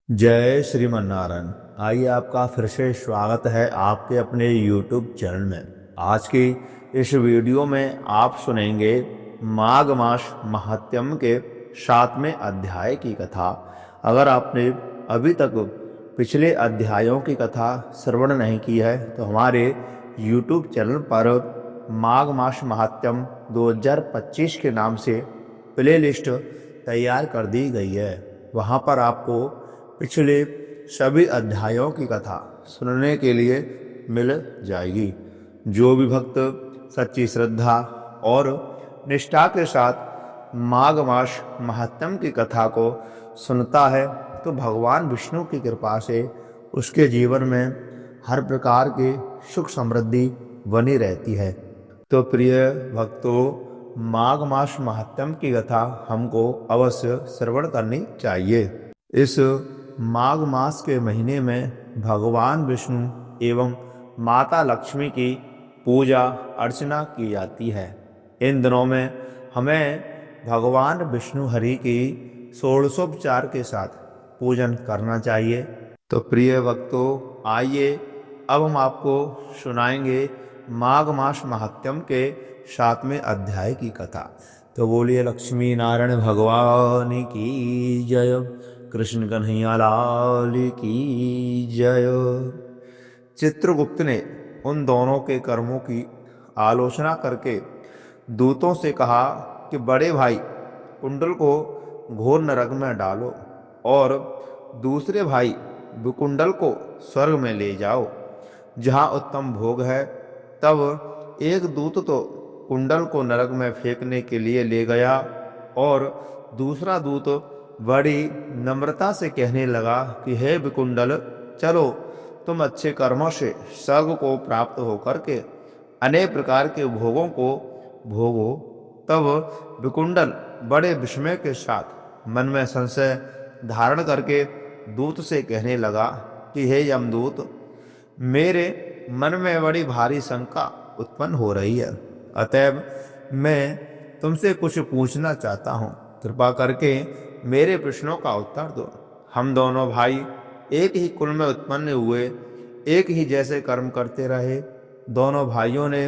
जय श्रीमन नारायण। आइए आपका फिर से स्वागत है आपके अपने YouTube चैनल में। आज की इस वीडियो में आप सुनेंगे माघ मास महात्म्य के 7वें अध्याय की कथा। अगर आपने अभी तक पिछले अध्यायों की कथा श्रवण नहीं की है तो हमारे YouTube चैनल पर माघ मास महात्म्य 2025 के नाम से प्लेलिस्ट तैयार कर दी गई है। वहाँ पर आपको पिछले सभी अध्यायों की कथा सुनने के लिए मिल जाएगी। जो भी भक्त सच्ची श्रद्धा और निष्ठा के साथ माघ मास महात्म्य की कथा को सुनता है तो भगवान विष्णु की कृपा से उसके जीवन में हर प्रकार की सुख समृद्धि बनी रहती है। तो प्रिय भक्तों, माघ मास महात्म्य की कथा हमको अवश्य श्रवण करनी चाहिए। इस माघ मास के महीने में भगवान विष्णु एवं माता लक्ष्मी की पूजा अर्चना की जाती है। इन दिनों में हमें भगवान विष्णु हरि की षोडशोपचार के साथ पूजन करना चाहिए। तो प्रिय भक्तों, आइए अब हम आपको सुनाएंगे माघ मास महात्म्य के 7वें अध्याय की कथा। तो बोलिए लक्ष्मी नारायण भगवान की जय, कृष्ण कन्हैया लाल की जय। चित्रगुप्त ने उन दोनों के कर्मों की आलोचना करके दूतों से कहा कि बड़े भाई कुंडल को घोर नरक में डालो और दूसरे भाई विकुंडल को स्वर्ग में ले जाओ, जहाँ उत्तम भोग है। तब एक दूत तो कुंडल को नरक में फेंकने के लिए ले गया और दूसरा दूत बड़ी नम्रता से कहने लगा कि हे विकुंडल, चलो तुम अच्छे कर्मों से स्वर्ग को प्राप्त होकर के अनेक प्रकार के भोगों को भोगो। तब विकुंडल बड़े विस्मय के साथ मन में संशय धारण करके दूत से कहने लगा कि हे यमदूत, मेरे मन में बड़ी भारी शंका उत्पन्न हो रही है, अतएव मैं तुमसे कुछ पूछना चाहता हूँ। कृपा करके मेरे प्रश्नों का उत्तर दो। हम दोनों भाई एक ही कुल में उत्पन्न हुए, एक ही जैसे कर्म करते रहे। दोनों भाइयों ने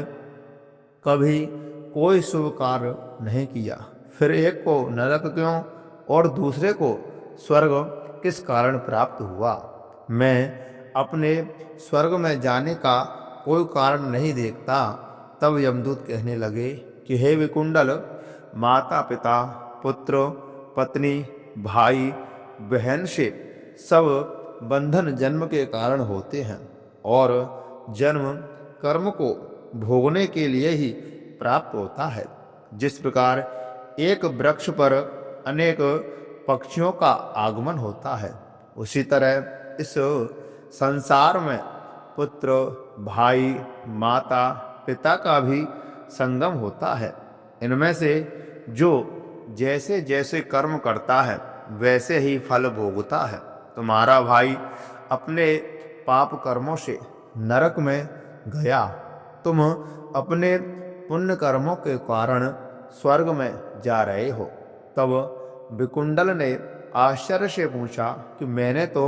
कभी कोई शुभ कार्य नहीं किया, फिर एक को नरक क्यों और दूसरे को स्वर्ग किस कारण प्राप्त हुआ? मैं अपने स्वर्ग में जाने का कोई कारण नहीं देखता। तब यमदूत कहने लगे कि हे विकुंडल, माता पिता पुत्र पत्नी भाई बहन से सब बंधन जन्म के कारण होते हैं और जन्म कर्म को भोगने के लिए ही प्राप्त होता है। जिस प्रकार एक वृक्ष पर अनेक पक्षियों का आगमन होता है, उसी तरह इस संसार में पुत्र भाई माता पिता का भी संगम होता है। इनमें से जो जैसे जैसे कर्म करता है वैसे ही फल भोगता है। तुम्हारा भाई अपने पाप कर्मों से नरक में गया, तुम अपने पुण्य कर्मों के कारण स्वर्ग में जा रहे हो। तब विकुंडल ने आश्चर्य से पूछा कि मैंने तो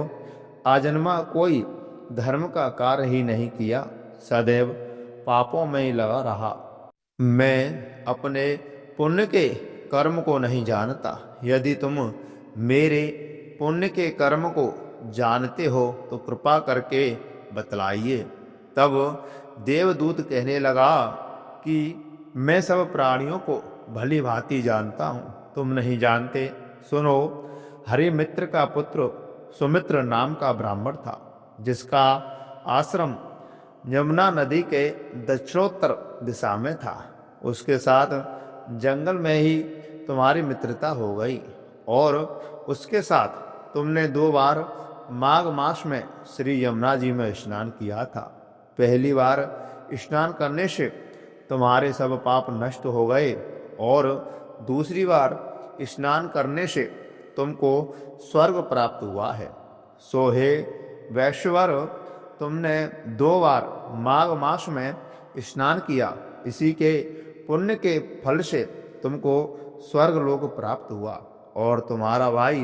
आजन्मा कोई धर्म का कार्य ही नहीं किया, सदैव पापों में ही लगा रहा। मैं अपने पुण्य के कर्म को नहीं जानता। यदि तुम मेरे पुण्य के कर्म को जानते हो तो कृपा करके बतलाइए। तब देवदूत कहने लगा कि मैं सब प्राणियों को भली भांति जानता हूँ, तुम नहीं जानते। सुनो, हरिमित्र का पुत्र सुमित्र नाम का ब्राह्मण था, जिसका आश्रम यमुना नदी के दक्षिणोत्तर दिशा में था। उसके साथ जंगल में ही तुम्हारी मित्रता हो गई और उसके साथ तुमने 2 बार माघ मास में श्री यमुना जी में स्नान किया था। पहली बार स्नान करने से तुम्हारे सब पाप नष्ट हो गए और दूसरी बार स्नान करने से तुमको स्वर्ग प्राप्त हुआ है। सो हे वैश्वर, तुमने 2 बार माघ मास में स्नान किया, इसी के पुण्य के फल से तुमको स्वर्ग लोक प्राप्त हुआ और तुम्हारा भाई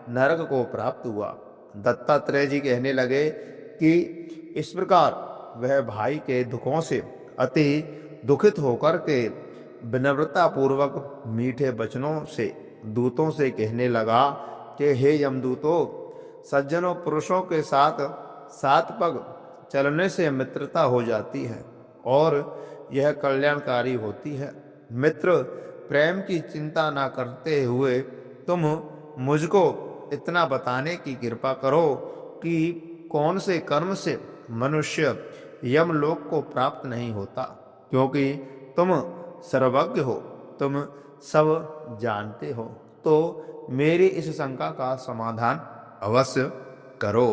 नरक को प्राप्त हुआ। दत्तात्रेय जी कहने लगे कि इस प्रकार वह भाई के दुखों से अति दुखित होकर के विनम्रता पूर्वक मीठे वचनों से दूतों से कहने लगा कि हे यमदूतों, सज्जनों पुरुषों के साथ सात पग चलने से मित्रता हो जाती है और यह कल्याणकारी होती है। मित्र प्रेम की चिंता ना करते हुए तुम मुझको इतना बताने की कृपा करो कि कौन से कर्म से मनुष्य यमलोक को प्राप्त नहीं होता, क्योंकि तुम सर्वज्ञ हो, तुम सब जानते हो। तो मेरी इस शंका का समाधान अवश्य करो।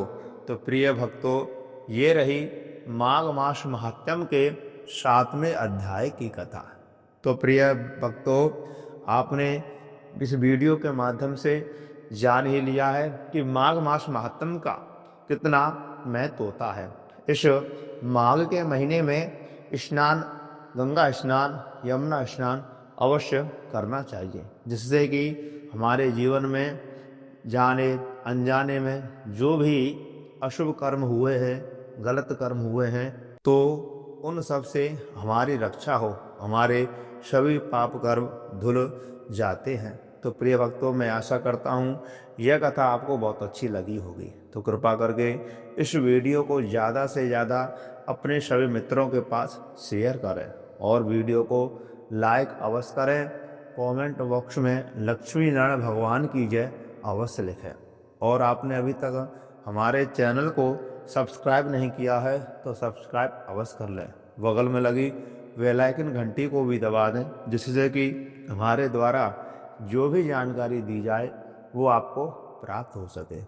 तो प्रिय भक्तों, ये रही माघ मास महात्म्य के 7वें अध्याय की कथा। तो प्रिय भक्तों, आपने इस वीडियो के माध्यम से जान ही लिया है कि माघ मास महात्म्य का कितना महत्व होता है। इस माघ के महीने में स्नान, गंगा स्नान, यमुना स्नान अवश्य करना चाहिए, जिससे कि हमारे जीवन में जाने अनजाने में जो भी अशुभ कर्म हुए हैं, गलत कर्म हुए हैं, तो उन सब से हमारी रक्षा हो, हमारे सभी पाप कर्म धुल जाते हैं। तो प्रिय भक्तों, मैं आशा करता हूँ यह कथा आपको बहुत अच्छी लगी होगी। तो कृपा करके इस वीडियो को ज़्यादा से ज़्यादा अपने सभी मित्रों के पास शेयर करें और वीडियो को लाइक अवश्य करें। कमेंट बॉक्स में लक्ष्मी नारायण भगवान की जय अवश्य लिखें। और आपने अभी तक हमारे चैनल को सब्सक्राइब नहीं किया है तो सब्सक्राइब अवश्य कर लें। बगल में लगी बेल आइकन घंटी को भी दबा दें, जिससे कि हमारे द्वारा जो भी जानकारी दी जाए वो आपको प्राप्त हो सके।